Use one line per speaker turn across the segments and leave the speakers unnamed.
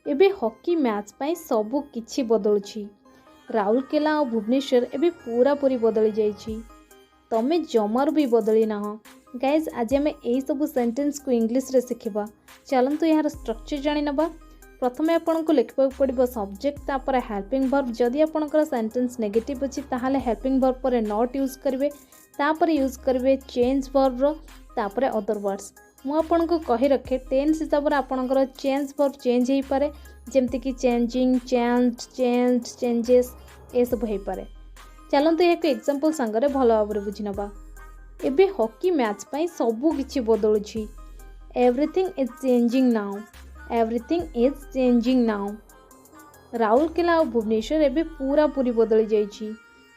एबे hockey match पाई सबु किछि बदलुछि। राउरकेला और भुवनेश्वर एबे पूरा पूरी बदली जाइछि। तमे जमार भी बदली ना हो। गाइज आज आम यही सब सेंटेंस को इंग्लिश रे सिखिबा। चलंतु यार स्ट्रक्चर जानि नबा। प्रथमे आपन को लिखबा पड़िबो सब्जेक्ट तापर हेल्पिंग वर्ब। जदि आपनकर सेंटेंस नेगेटिव अछि ताहाले हेल्पिंग वर्ब पर नॉट यूज करिवे, तापर यूज करिवे चेंज वर्ब रो तापर अदर वर्ड्स। मु आपन को कहि रखे टेंस हिसाब रे आपनकर चेंज वर्ब चेंज हेई पारे, जेमति कि चेंजिंग, चेंज्ड, चेंज्ड, चेंजेस ए सब हेई पारे। चलंतु एक एग्जांपल संगरे भलो भाबरे बुझि नबा। एबे हॉकी मैच पाई सबु किछि बदलुछि। Everything is changing now. Everything is changing now. Rourkela और भुवनेश्वर एबे पूरा पूरी बदली जाइछि।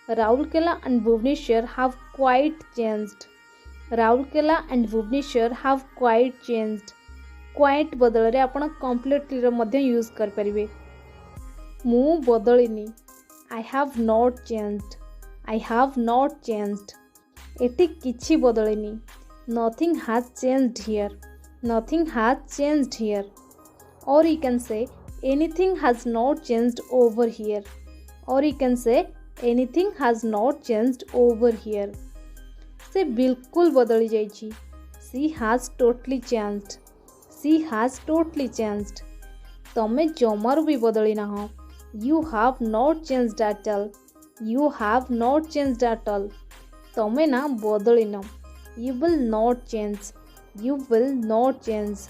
Rourkela and Bhubaneswar have quite changed. Rourkela and Bhubaneswar have quite changed. Quite बदल रे आपण कंप्लीटली रो मध्य यूज कर परिबे। मु बदलिनी। I have not changed. I have not changed. एटी किछि बदलिनी। Nothing has changed here. Nothing has changed here. Or you can say anything has not changed over here. Or you can say anything has not changed over here. से बिल्कुल बदली जाइछि। She has totally changed. She has totally changed. तमे जमार भी बदली ना हो। You have not changed at all. You have not changed at all. तमे ना बदली न। You will not change. You will not change.